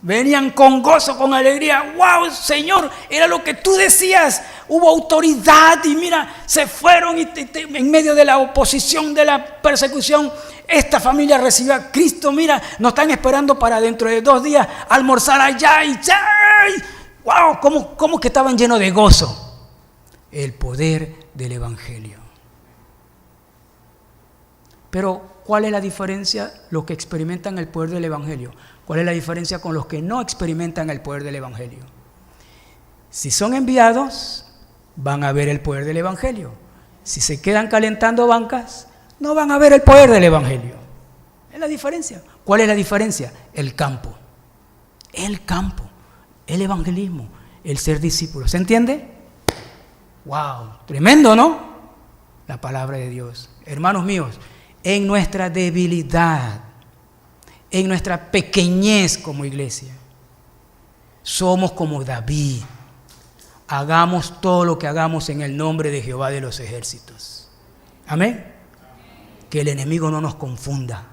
Venían con gozo, con alegría. ¡Wow, Señor! Era lo que tú decías. Hubo autoridad y mira, se fueron y en medio de la oposición, de la persecución, esta familia recibió a Cristo. Mira, nos están esperando para dentro de 2 días almorzar allá y ¡ya! ¡Wow! ¿Cómo que estaban llenos de gozo? El poder del evangelio. Pero, ¿cuál es la diferencia los que experimentan el poder del evangelio? ¿Cuál es la diferencia con los que no experimentan el poder del evangelio? Si son enviados, van a ver el poder del evangelio. Si se quedan calentando bancas, no van a ver el poder del evangelio. Es la diferencia. ¿Cuál es la diferencia? El campo. El campo. El evangelismo. El ser discípulo. ¿Se entiende? ¡Wow! Tremendo, ¿no? La palabra de Dios. Hermanos míos, en nuestra debilidad, en nuestra pequeñez como iglesia, somos como David. Hagamos todo lo que hagamos en el nombre de Jehová de los ejércitos. Amén. Que el enemigo no nos confunda.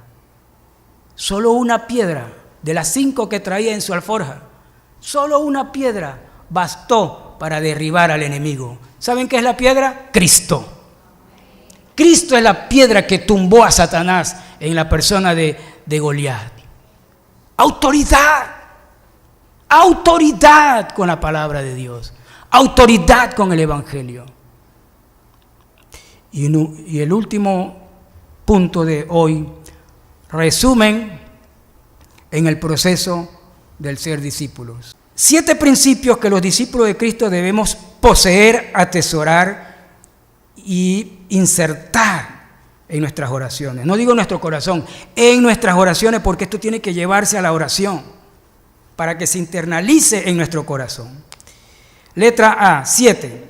Solo una piedra de las 5 que traía en su alforja, solo una piedra bastó para derribar al enemigo. ¿Saben qué es la piedra? Cristo. Cristo es la piedra que tumbó a Satanás en la persona de Goliat. Autoridad. Autoridad con la palabra de Dios. Autoridad con el evangelio. Y el último punto de hoy, resumen en el proceso del ser discípulos. 7 principios que los discípulos de Cristo debemos poseer, atesorar y insertar en nuestras oraciones. No digo en nuestro corazón, en nuestras oraciones, porque esto tiene que llevarse a la oración para que se internalice en nuestro corazón. Letra A, 7.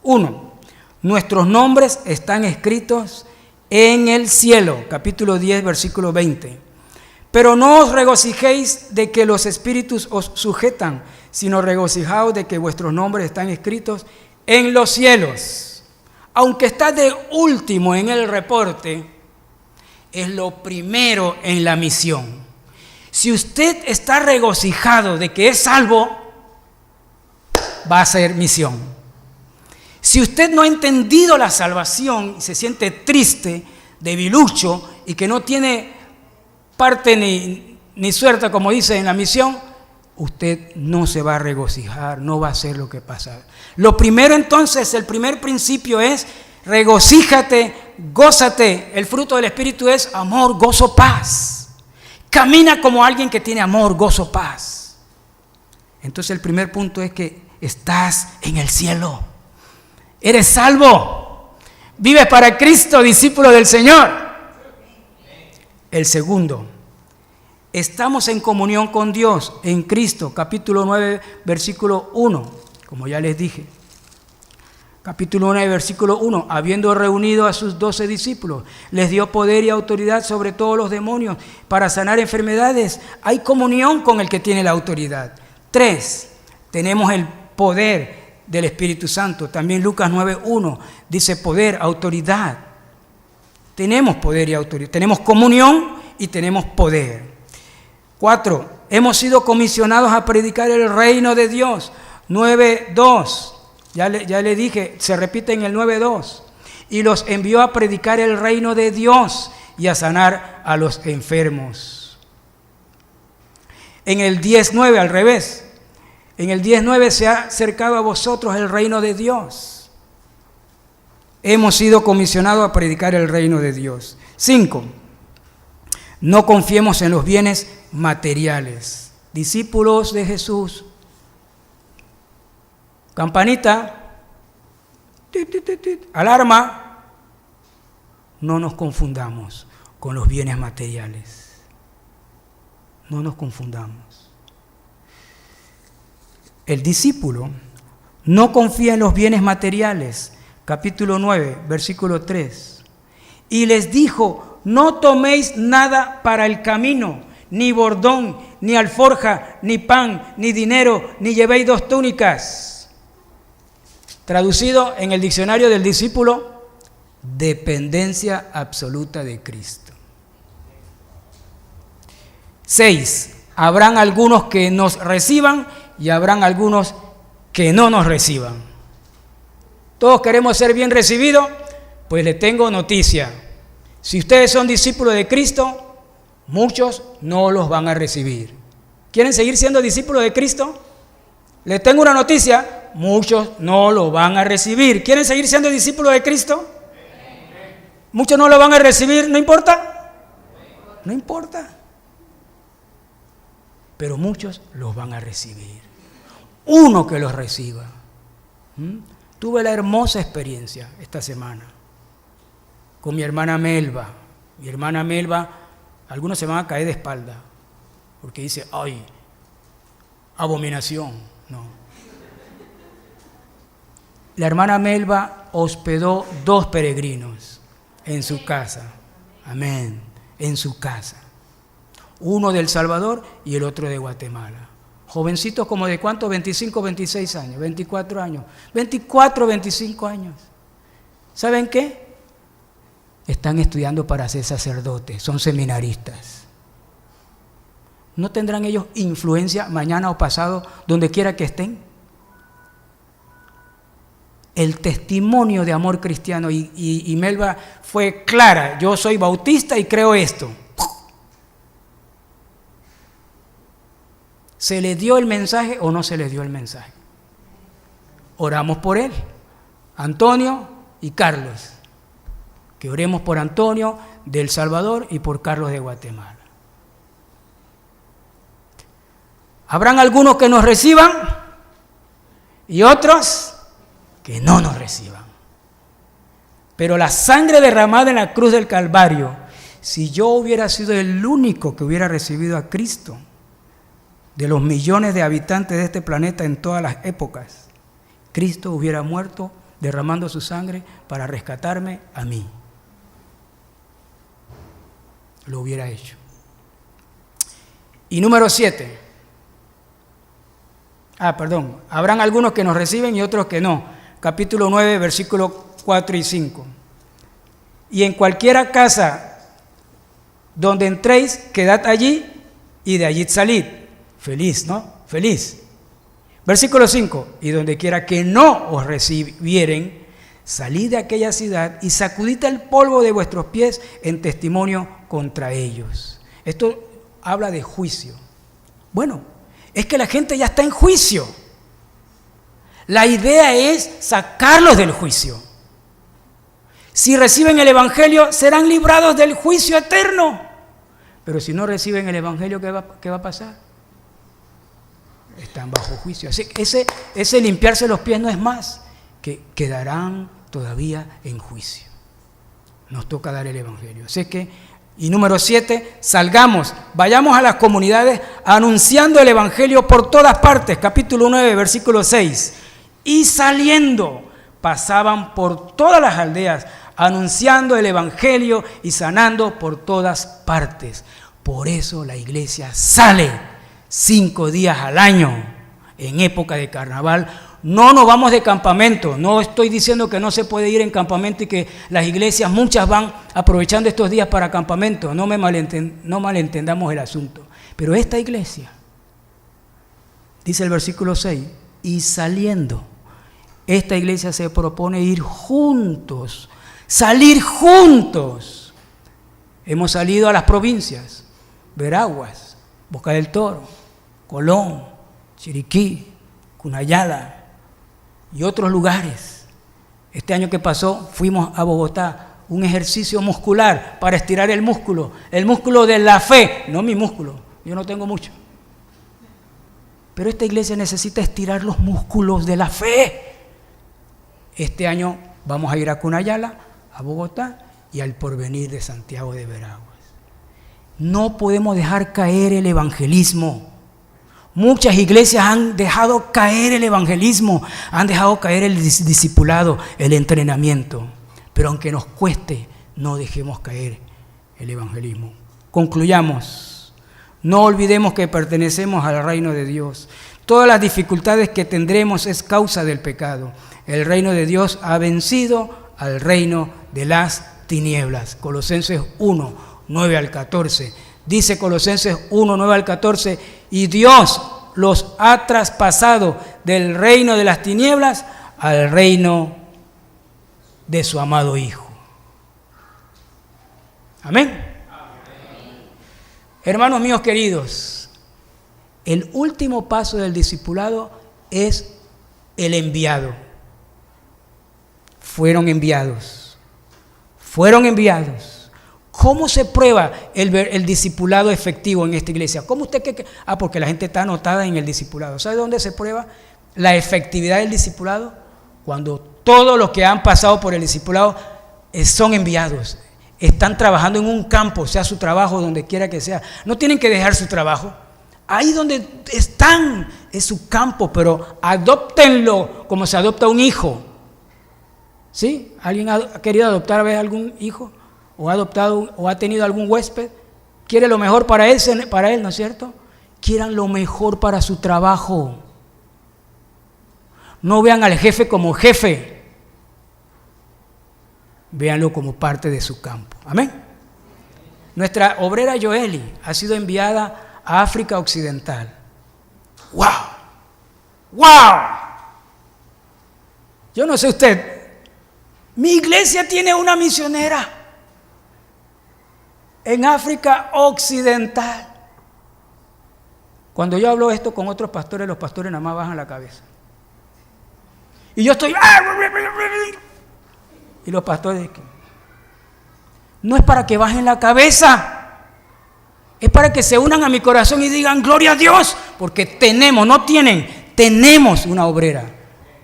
1. Nuestros nombres están escritos en el cielo. Capítulo 10, versículo 20. Pero no os regocijéis de que los espíritus os sujetan, sino regocijaos de que vuestros nombres están escritos en los cielos. Aunque está de último en el reporte, es lo primero en la misión. Si usted está regocijado de que es salvo, va a ser misión. Si usted no ha entendido la salvación y se siente triste, debilucho y que no tiene parte ni suerte, como dice en la misión, usted no se va a regocijar, no va a hacer lo que pasa. Lo primero entonces, el primer principio es regocíjate, gózate. El fruto del Espíritu es amor, gozo, paz. Camina como alguien que tiene amor, gozo, paz. Entonces el primer punto es que estás en el cielo. Eres salvo. Vives para Cristo, discípulo del Señor. El segundo, estamos en comunión con Dios en Cristo, capítulo 9, versículo 1, como ya les dije. Capítulo 9, versículo 1, habiendo reunido a sus 12 discípulos, les dio poder y autoridad sobre todos los demonios para sanar enfermedades. Hay comunión con el que tiene la autoridad. 3, tenemos el poder del Espíritu Santo. También Lucas 9, 1 dice poder, autoridad. Tenemos poder y autoridad, tenemos comunión y tenemos poder. 4, hemos sido comisionados a predicar el reino de Dios. 9:2, ya le dije, se repite en el 9:2. Y los envió a predicar el reino de Dios y a sanar a los enfermos. En el 10:9, al revés. En el 10:9 se ha acercado a vosotros el reino de Dios. Hemos sido comisionados a predicar el reino de Dios. 5. No confiemos en los bienes materiales. Discípulos de Jesús. Campanita. Tit, tit, tit, tit. Alarma. No nos confundamos con los bienes materiales. No nos confundamos. El discípulo no confía en los bienes materiales. Capítulo 9, versículo 3. Y les dijo, no toméis nada para el camino, ni bordón, ni alforja, ni pan, ni dinero, ni llevéis 2 túnicas. Traducido en el diccionario del discípulo, dependencia absoluta de Cristo. 6. Habrán algunos que nos reciban y habrán algunos que no nos reciban. Todos queremos ser bien recibidos, pues le tengo noticia. Si ustedes son discípulos de Cristo, muchos no los van a recibir. ¿Quieren seguir siendo discípulos de Cristo? Les tengo una noticia, muchos no lo van a recibir. ¿Quieren seguir siendo discípulos de Cristo? Muchos no lo van a recibir, ¿no importa? No importa. Pero muchos los van a recibir. Uno que los reciba. Tuve la hermosa experiencia esta semana con mi hermana Melba. Mi hermana Melba, algunos se van a caer de espalda porque dice, ay, abominación. No. La hermana Melba hospedó 2 peregrinos en su casa. Amén. En su casa. Uno de El Salvador y el otro de Guatemala. Jovencitos como de ¿cuánto? 25, 26 años, 24 años, 24, 25 años. ¿Saben qué? Están estudiando para ser sacerdotes, son seminaristas. ¿No tendrán ellos influencia mañana o pasado, donde quiera que estén? El testimonio de amor cristiano, y Melba fue clara, yo soy bautista y creo esto. ¿Se le dio el mensaje o no se le dio el mensaje? Oramos por él, Antonio y Carlos. Que oremos por Antonio de El Salvador y por Carlos de Guatemala. Habrán algunos que nos reciban y otros que no nos reciban. Pero la sangre derramada en la cruz del Calvario, si yo hubiera sido el único que hubiera recibido a Cristo, de los millones de habitantes de este planeta en todas las épocas, Cristo hubiera muerto derramando su sangre para rescatarme a mí. Lo hubiera hecho. Y número 7. Habrán algunos que nos reciben y otros que no. Capítulo 9, versículos 4 y 5. Y en cualquiera casa donde entréis, quedad allí y de allí salid. Feliz, ¿no? Feliz. Versículo 5. Y donde quiera que no os recibieren, salid de aquella ciudad y sacudid el polvo de vuestros pies en testimonio contra ellos. Esto habla de juicio. Bueno, es que la gente ya está en juicio. La idea es sacarlos del juicio. Si reciben el Evangelio, serán librados del juicio eterno. Pero si no reciben el Evangelio, ¿qué va a pasar? Están bajo juicio. Así que ese limpiarse los pies no es más, que quedarán todavía en juicio. Nos toca dar el Evangelio. Así que, y número 7, vayamos a las comunidades anunciando el Evangelio por todas partes. Capítulo 9, versículo 6. Y saliendo, pasaban por todas las aldeas, anunciando el Evangelio y sanando por todas partes. Por eso la iglesia sale 5 días al año en época de carnaval. No nos vamos de campamento. No estoy diciendo que no se puede ir en campamento y que las iglesias, muchas van aprovechando estos días para campamento. No malentendamos el asunto. Pero esta iglesia, dice el versículo 6, y saliendo, esta iglesia se propone ir juntos, salir juntos. Hemos salido a las provincias, Veraguas, Boca del Toro, Colón, Chiriquí, Cunayala y otros lugares. Este año que pasó fuimos a Bogotá, un ejercicio muscular para estirar el músculo de la fe, no mi músculo, yo no tengo mucho. Pero esta iglesia necesita estirar los músculos de la fe. Este año vamos a ir a Cunayala, a Bogotá y al Porvenir de Santiago de Veraguas. No podemos dejar caer el evangelismo. Muchas iglesias han dejado caer el evangelismo, han dejado caer el discipulado, el entrenamiento. Pero aunque nos cueste, no dejemos caer el evangelismo. Concluyamos. No olvidemos que pertenecemos al reino de Dios. Todas las dificultades que tendremos es causa del pecado. El reino de Dios ha vencido al reino de las tinieblas. Colosenses 1, 9 al 14. Dice Colosenses 1, 9 al 14, y Dios los ha traspasado del reino de las tinieblas al reino de su amado Hijo. Amén. Hermanos míos queridos, el último paso del discipulado es el enviado. Fueron enviados. ¿Cómo se prueba el discipulado efectivo en esta iglesia? ¿Cómo usted cree que? Porque la gente está anotada en el discipulado. ¿Sabe dónde se prueba la efectividad del discipulado? Cuando todos los que han pasado por el discipulado son enviados. Están trabajando en un campo, sea su trabajo, donde quiera que sea. No tienen que dejar su trabajo. Ahí donde están es su campo, pero adóptenlo como se adopta un hijo. ¿Sí? ¿Alguien ha querido adoptar a veces algún hijo? ¿O ha adoptado o ha tenido algún huésped? ¿Quiere lo mejor para él, ¿no es cierto? Quieran lo mejor para su trabajo. No vean al jefe como jefe. Véanlo como parte de su campo. Amén. Nuestra obrera Joeli ha sido enviada a África Occidental. ¡Wow! ¡Wow! Yo no sé usted, mi iglesia tiene una misionera en África Occidental. Cuando yo hablo esto con otros pastores, los pastores nada más bajan la cabeza. Y yo estoy... Y los pastores, no es para que bajen la cabeza, es para que se unan a mi corazón y digan gloria a Dios, porque tenemos una obrera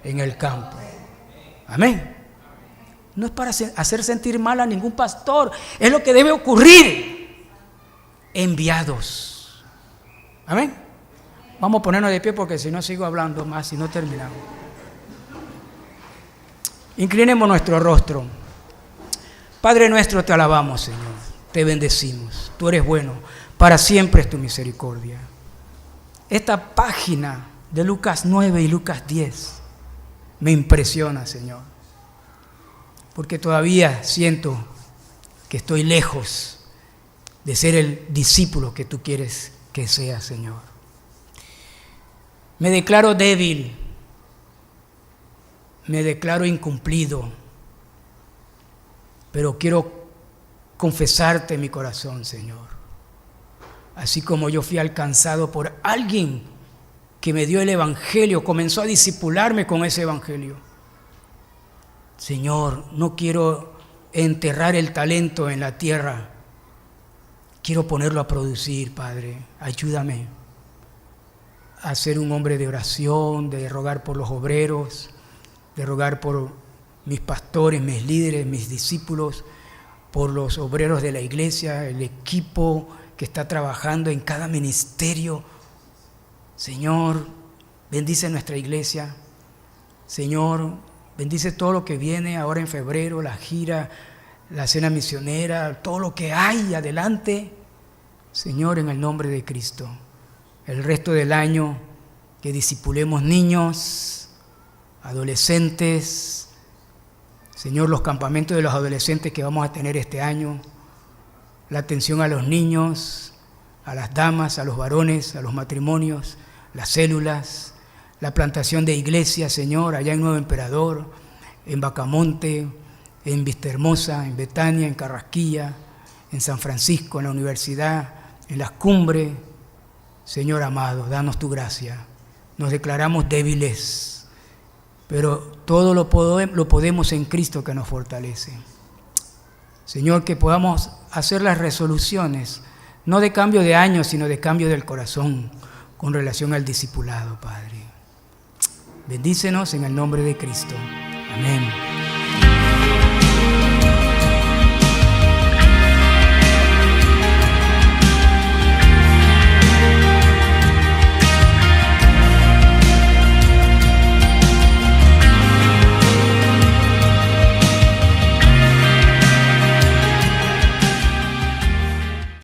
en el campo. Amén. No es para hacer sentir mal a ningún pastor. Es lo que debe ocurrir. Enviados. Amén. Vamos a ponernos de pie porque si no sigo hablando más y no terminamos. Inclinemos nuestro rostro. Padre nuestro, te alabamos, Señor. Te bendecimos. Tú eres bueno. Para siempre es tu misericordia. Esta página de Lucas 9 y Lucas 10 me impresiona, Señor. Porque todavía siento que estoy lejos de ser el discípulo que tú quieres que sea, Señor. Me declaro débil. Me declaro incumplido. Pero quiero confesarte mi corazón, Señor. Así como yo fui alcanzado por alguien que me dio el Evangelio, comenzó a discipularme con ese Evangelio. Señor, no quiero enterrar el talento en la tierra. Quiero ponerlo a producir, Padre. Ayúdame a ser un hombre de oración, de rogar por los obreros, de rogar por mis pastores, mis líderes, mis discípulos, por los obreros de la iglesia, el equipo que está trabajando en cada ministerio. Señor, bendice nuestra iglesia. Señor, bendice todo lo que viene ahora en febrero, la gira, la cena misionera, todo lo que hay adelante. Señor, en el nombre de Cristo, el resto del año que discipulemos niños, adolescentes. Señor, los campamentos de los adolescentes que vamos a tener este año, la atención a los niños, a las damas, a los varones, a los matrimonios, las células, la plantación de iglesias, Señor, allá en Nuevo Emperador, en Bacamonte, en Vistahermosa, en Betania, en Carrasquilla, en San Francisco, en la universidad, en las cumbres. Señor amado, danos tu gracia. Nos declaramos débiles, pero todo lo podemos en Cristo que nos fortalece. Señor, que podamos hacer las resoluciones, no de cambio de años, sino de cambio del corazón, con relación al discipulado, Padre. Bendícenos en el nombre de Cristo. Amén.